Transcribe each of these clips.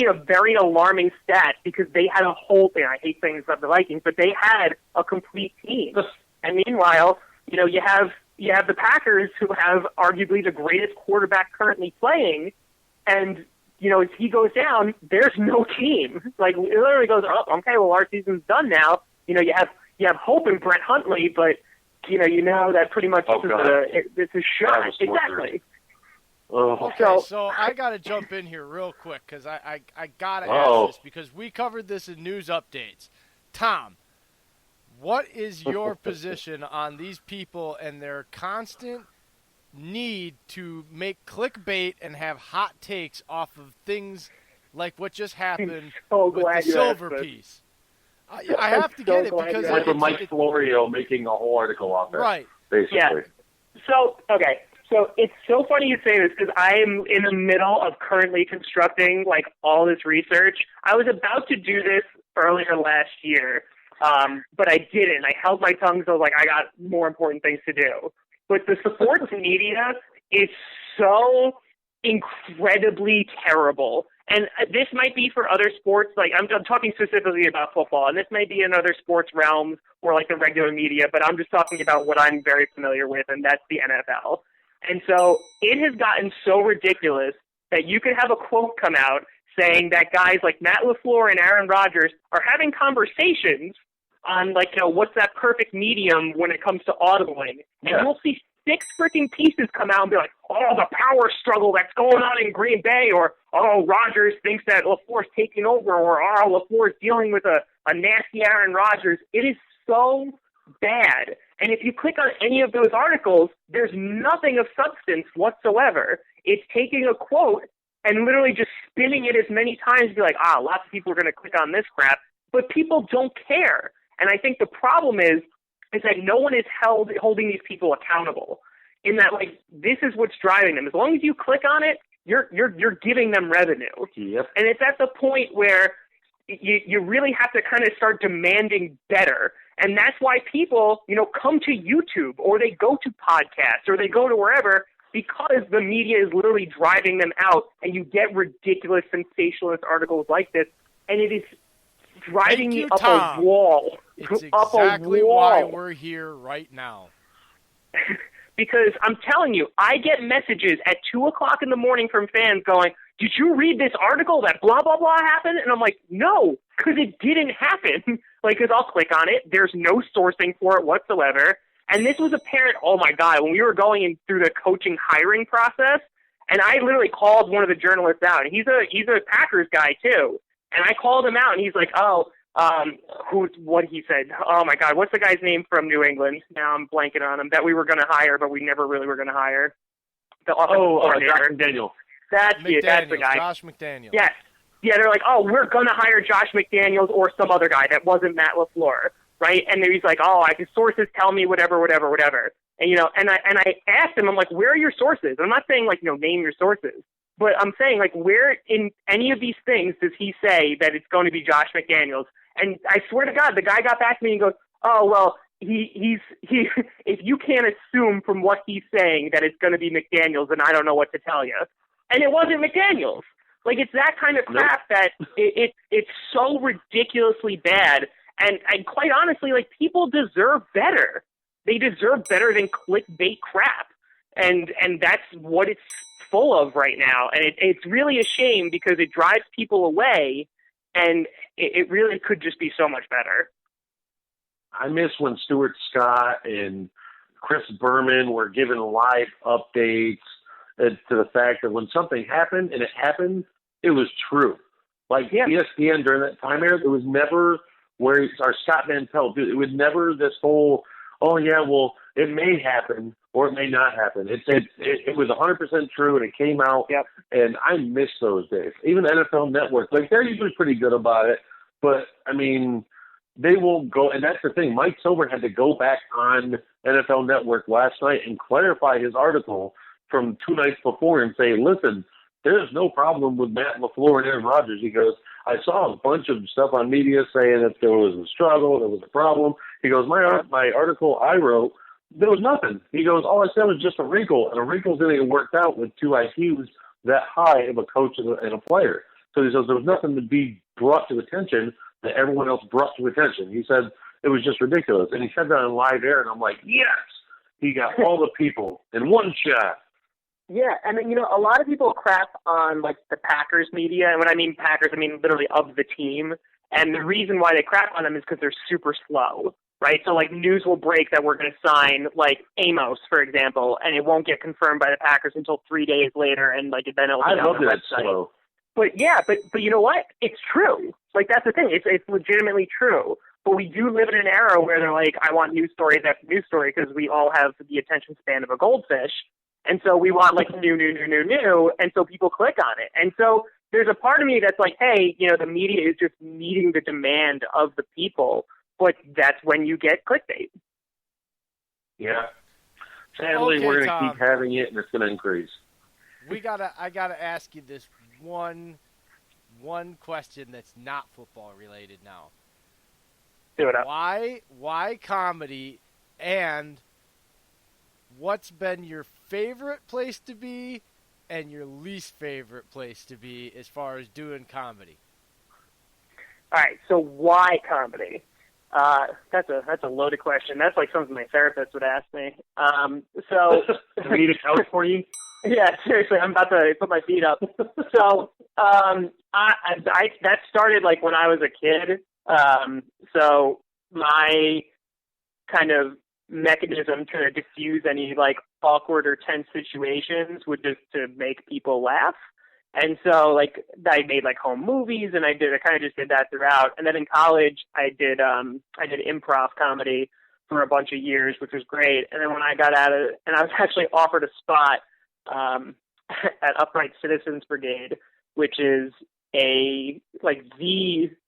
a very alarming stat because they had a whole thing. I hate saying this about the Vikings, but they had a complete team. And meanwhile, you have the Packers, who have arguably the greatest quarterback currently playing, and as he goes down, there's no team. Like, it literally goes, oh, okay, well, our season's done now. You have hope in Brett Huntley, but you know that pretty much it's a shot. Exactly. Okay, so I got to jump in here real quick because I got to ask this because we covered this in news updates. Tom, what is your position on these people and their constant need to make clickbait and have hot takes off of things like what just happened with the silver piece? I have to get it because like with Mike Florio making a whole article on there, right? Basically. Yeah. So it's so funny you say this because I am in the middle of currently constructing like all this research. I was about to do this earlier last year, but I didn't. I held my tongue, so I was like, I got more important things to do. But the sports media is so incredibly terrible. And this might be for other sports. Like I'm talking specifically about football, and this may be in other sports realms or like the regular media, but I'm just talking about what I'm very familiar with, and that's the NFL. And so it has gotten so ridiculous that you could have a quote come out saying that guys like Matt LaFleur and Aaron Rodgers are having conversations on like, what's that perfect medium when it comes to audibling. And you'll see 6 freaking pieces come out and be like, oh, the power struggle that's going on in Green Bay, or, oh, Rodgers thinks that LaFleur's taking over, or, oh, LaFleur's dealing with a nasty Aaron Rodgers. It is so bad. And if you click on any of those articles, there's nothing of substance whatsoever. It's taking a quote and literally just spinning it as many times and be like, lots of people are going to click on this crap, but people don't care. And I think the problem is that no one is holding these people accountable. In that, like, this is what's driving them. As long as you click on it, you're giving them revenue. Yep. And it's at the point where you really have to kind of start demanding better. And that's why people, come to YouTube, or they go to podcasts, or they go to wherever, because the media is literally driving them out, and you get ridiculous, sensationalist articles like this, and it is driving me up a wall. It's exactly why we're here right now. Because I'm telling you, I get messages at 2 o'clock in the morning from fans going, did you read this article that blah, blah, blah happened? And I'm like, no, because it didn't happen. Because I'll click on it. There's no sourcing for it whatsoever. And this was apparent, oh my God, when we were going in through the coaching hiring process, and I literally called one of the journalists out. And he's a Packers guy too. And I called him out, and he's like, what he said. Oh my God, what's the guy's name from New England? Now I'm blanking on him. That we were going to hire, but we never really were going to hire. The offensive coordinator. Josh McDaniels. That's the guy. Josh McDaniels. Yes. Yeah, they're like, oh, we're going to hire Josh McDaniels or some other guy that wasn't Matt LaFleur, right? And then he's like, oh, sources tell me whatever. And, and I asked him, I'm like, where are your sources? I'm not saying, like, name your sources. But I'm saying, like, where in any of these things does he say that it's going to be Josh McDaniels? And I swear to God, the guy got back to me and goes, oh, well, he's if you can't assume from what he's saying that it's going to be McDaniels, then I don't know what to tell you. And it wasn't McDaniels. Like, it's that kind of crap that it's so ridiculously bad. And quite honestly, like, people deserve better. They deserve better than clickbait crap. And that's what it's full of right now. And it's really a shame because it drives people away, and it really could just be so much better. I miss when Stuart Scott and Chris Berman were giving live updates to the fact that when something happened and it happened, it was true. Like ESPN during that time era, it was never where our Scott Van Pelt, it was never this whole, oh yeah, well, it may happen or it may not happen. It was 100% true, and it came out, and I miss those days. Even NFL Network, like, they're usually pretty good about it, but, I mean, they will go, and that's the thing. Mike Silver had to go back on NFL Network last night and clarify his article from 2 nights before and say, listen, there's no problem with Matt LaFleur and Aaron Rodgers. He goes, I saw a bunch of stuff on media saying that there was a struggle, there was a problem. He goes, my article I wrote, there was nothing. He goes, all I said was just a wrinkle, and a wrinkle's going to get worked out with 2 IQs that high of a coach and a player. So he says there was nothing to be brought to attention that everyone else brought to attention. He said it was just ridiculous. And he said that on live air, and I'm like, yes! He got all the people in one shot. Yeah, and then, a lot of people crap on, like, the Packers media. And when I mean Packers, I mean literally of the team. And the reason why they crap on them is because they're super slow, right? So, like, news will break that we're going to sign, like, Amos, for example, and it won't get confirmed by the Packers until 3 days later, and, like, then it'll be on their website. Slow. But, yeah, but you know what? It's true. Like, that's the thing. It's legitimately true. But we do live in an era where they're like, I want news stories after news story because we all have the attention span of a goldfish. And so we want, like, new. And so people click on it. And so there's a part of me that's like, hey, the media is just meeting the demand of the people. But that's when you get clickbait. Yeah. Sadly, we're going to keep having it, and it's going to increase. I gotta ask you this one question that's not football related now. Do it up. Why comedy, and what's been your favorite place to be and your least favorite place to be as far as doing comedy? All right, so why comedy? That's a loaded question. That's like something my therapist would ask me. So do we need a couch for you? Yeah, seriously, I'm about to put my feet up. So that started like when I was a kid. So my kind of mechanism to diffuse any like awkward or tense situations would just to make people laugh. And so like I made like home movies, and I kind of just did that throughout. And then in college I did improv comedy for a bunch of years, which was great. And then when I got out of it, and I was actually offered a spot at Upright Citizens Brigade, which is the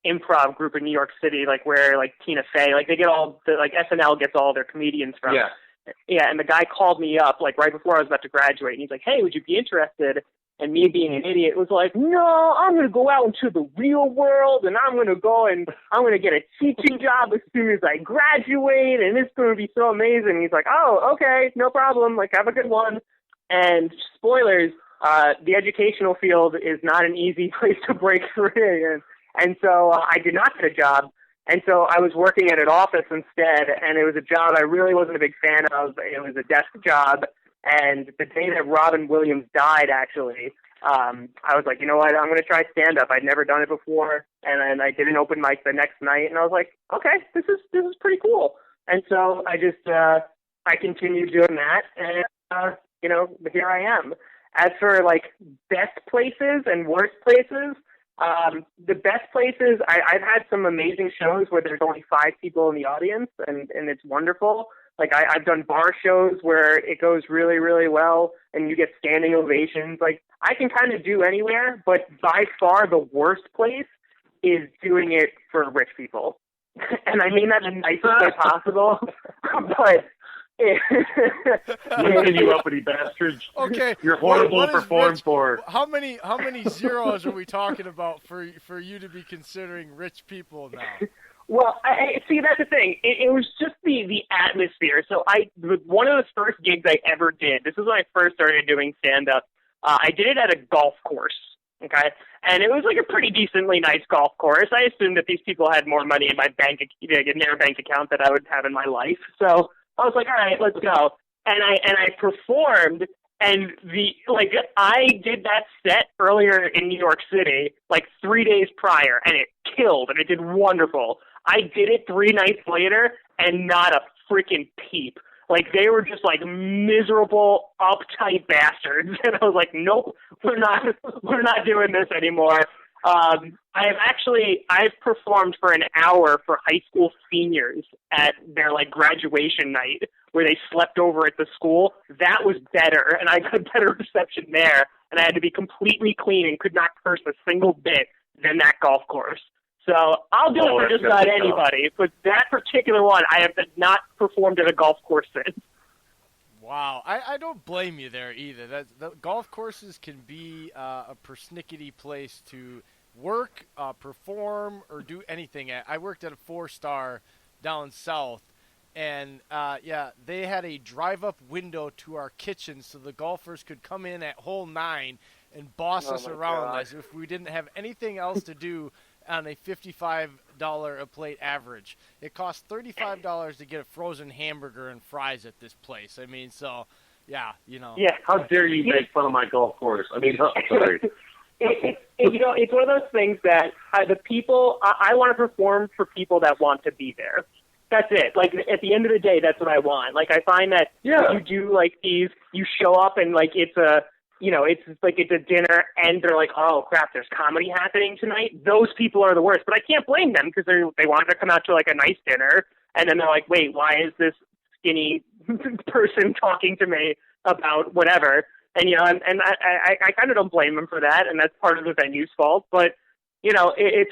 improv group in New York City, like where like Tina Fey, like they get all the, like SNL gets all their comedians from. Yeah. And the guy called me up like right before I was about to graduate, and he's like, "Hey, would you be interested?" And me being an idiot was like, "No, I'm going to go out into the real world, and I'm going to get a teaching job as soon as I graduate, and it's going to be so amazing." He's like, "Oh, okay, no problem. Like, have a good one." And spoilers, the educational field is not an easy place to break through in. And so I did not get a job. And so I was working at an office instead, and it was a job I really wasn't a big fan of. It was a desk job. And the day that Robin Williams died, actually, I was like, you know what, I'm going to try stand-up. I'd never done it before. And then I did an open mic the next night, and I was like, okay, this is pretty cool. And so I just, I continued doing that, and, here I am. As for, like, best places and worst places, the best places, I've had some amazing shows where there's only 5 people in the audience, and it's wonderful. Like, I've done bar shows where it goes really, really well, and you get standing ovations. Like, I can kind of do anywhere, but by far the worst place is doing it for rich people. And I mean that in the nicest way possible, but... Listen, you uppity bastards. Okay, you're horrible to perform for. How many zeros are we talking about for you to be considering rich people now? Well, I see, that's the thing. It was just the atmosphere. So one of the first gigs I ever did, this is when I first started doing stand-up, I did it at a golf course, okay? And it was like a pretty decently nice golf course. I assumed that these people had more money in my in their bank account than I would have in my life. So I was like, all right, let's go. And I performed, and I did that set earlier in New York City, like 3 days prior, and it killed, and it did wonderful. I did it 3 nights later, and not a freaking peep. Like, they were just, like, miserable, uptight bastards. And I was like, nope, we're not doing this anymore. I've performed for an hour for high school seniors at their, like, graduation night where they slept over at the school. That was better, and I got better reception there, and I had to be completely clean and could not curse a single bit than that golf course. So I'll do it for just about anybody, but that particular one, I have not performed at a golf course since. Wow, I don't blame you there either. The golf courses can be a persnickety place to work, perform, or do anything at. I worked at a 4-star down south, and they had a drive-up window to our kitchen so the golfers could come in at hole 9 and boss us around as if we didn't have anything else to do on a $55 a plate average. It costs $35 to get a frozen hamburger and fries at this place. I mean, so, yeah, you know. Yeah. How dare you make fun of my golf course? I mean, sorry. It's one of those things that the people, I want to perform for people that want to be there. That's it. Like, at the end of the day, that's what I want. Like, I find that you do, like, these, you show up and, like, it's a dinner and they're like, oh, crap, there's comedy happening tonight. Those people are the worst. But I can't blame them because they wanted to come out to, like, a nice dinner. And then they're like, wait, why is this skinny person talking to me about whatever? And, you know, and I kind of don't blame them for that. And that's part of the venue's fault. But, you know, it's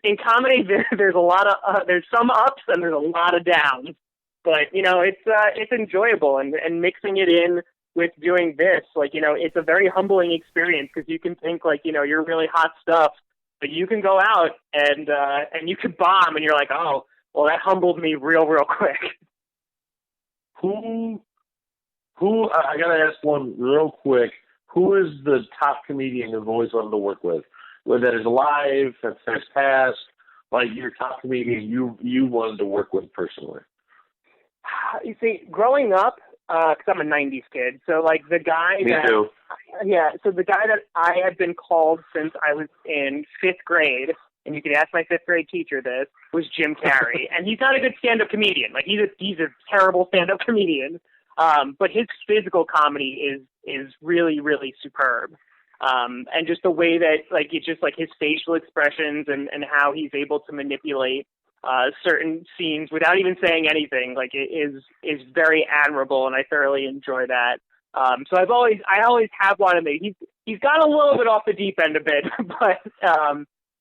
in comedy, there's a lot of, there's some ups and there's a lot of downs. But, you know, it's enjoyable and mixing it in with doing this, like, you know, it's a very humbling experience because you can think like, you know, you're really hot stuff, but you can go out and you can bomb and you're like, oh, well, that humbled me real quick. Who I gotta ask one real quick. Who is the top comedian you've always wanted to work with? Whether that is alive, that's past, like your top comedian you wanted to work with personally? You see, growing up, because I'm a 90s kid, so like the guy Me too. Yeah, so the guy that I had been called since I was in 5th grade, and you can ask my 5th grade teacher this, was Jim Carrey. And he's not a good stand-up comedian. Like, he's a terrible stand-up comedian. But his physical comedy is really, really superb. And just the way that, like, it's just like his facial expressions and how he's able to manipulate certain scenes without even saying anything, like, it is very admirable, and I thoroughly enjoy that. So I always have wanted to. He's gone a little bit off the deep end a bit, but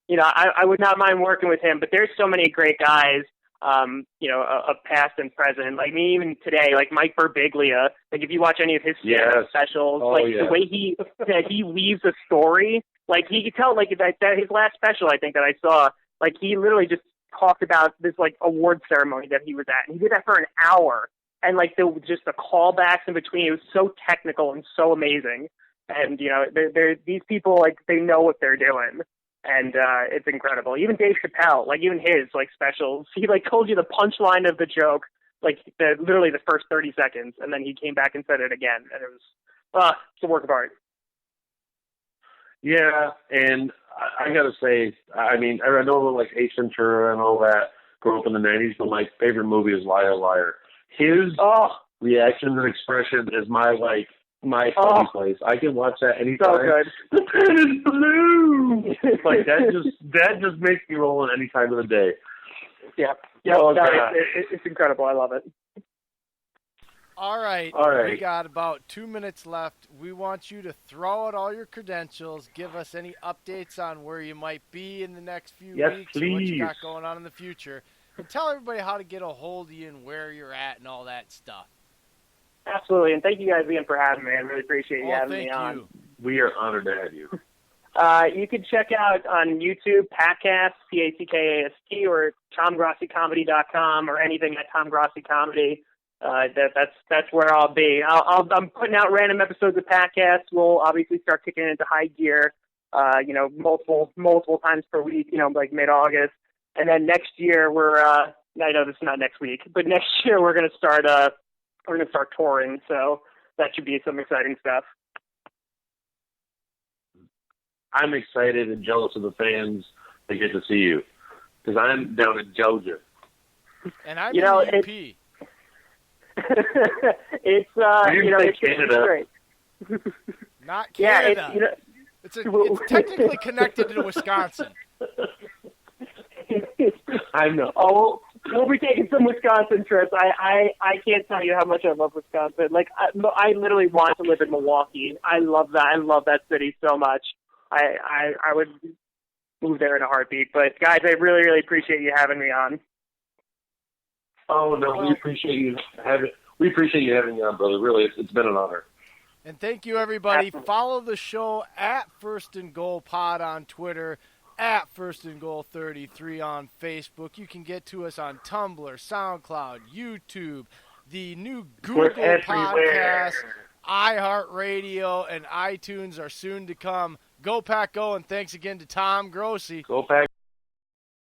you know, I would not mind working with him. But there's so many great guys, you know, of past and present. Like me, even today, like Mike Birbiglia. Like if you watch any of his specials, the way he weaves a story, like he could tell, like that his last special, I think that I saw, like he literally just talked about this like award ceremony that he was at, and he did that for an hour. And like the callbacks in between, it was so technical and so amazing. And you know, they're these people, like they know what they're doing, and it's incredible. Even Dave Chappelle, like even his like specials, he like told you the punchline of the joke, like literally the first 30 seconds, and then he came back and said it again, and it was it's a work of art. Yeah, and I gotta say, I mean, I know like Ace Ventura and all that. Grew up in the '90s, but my favorite movie is Liar Liar. His reactions and expression is my happy place. I can watch that anytime. So good. The pen is blue. Like that just makes me roll in any time of the day. Yeah. It's incredible. I love it. All right. We got about 2 minutes left. We want you to throw out all your credentials. Give us any updates on where you might be in the next few weeks please. and what you got going on in the future. And tell everybody how to get a hold of you and where you're at and all that stuff. Absolutely. And thank you guys again for having me. I really appreciate you having me on. We are honored to have you. You can check out on YouTube, Packcast, Packast, or TomGrossiComedy.com or anything at Tom Grossi Comedy. That's where I'll be. I'm putting out random episodes of Packcast. We'll obviously start kicking into high gear, you know, multiple times per week, you know, like mid-August. And then next year I know this is not next week, but next year we're going to start touring. So that should be some exciting stuff. I'm excited and jealous of the fans that get to see you, because I'm down in Georgia. And I'm in the UP. It's it's Canada. Great. Not Canada. Yeah, it's technically connected to Wisconsin. I know. Oh, we'll be taking some Wisconsin trips. I can't tell you how much I love Wisconsin. Like I literally want to live in Milwaukee. I love that. I love that city so much. I would move there in a heartbeat. But guys, I really, really appreciate you having me on. Oh no, we appreciate you having me on, brother. Really, it's been an honor. And thank you, everybody. Follow the show at First and Goal Pod on Twitter, at First and Goal 33 on Facebook. You can get to us on Tumblr, SoundCloud, YouTube, the new Google Podcast, iHeartRadio and iTunes are soon to come. Go Pack Go, and thanks again to Tom Grossi. Go Pack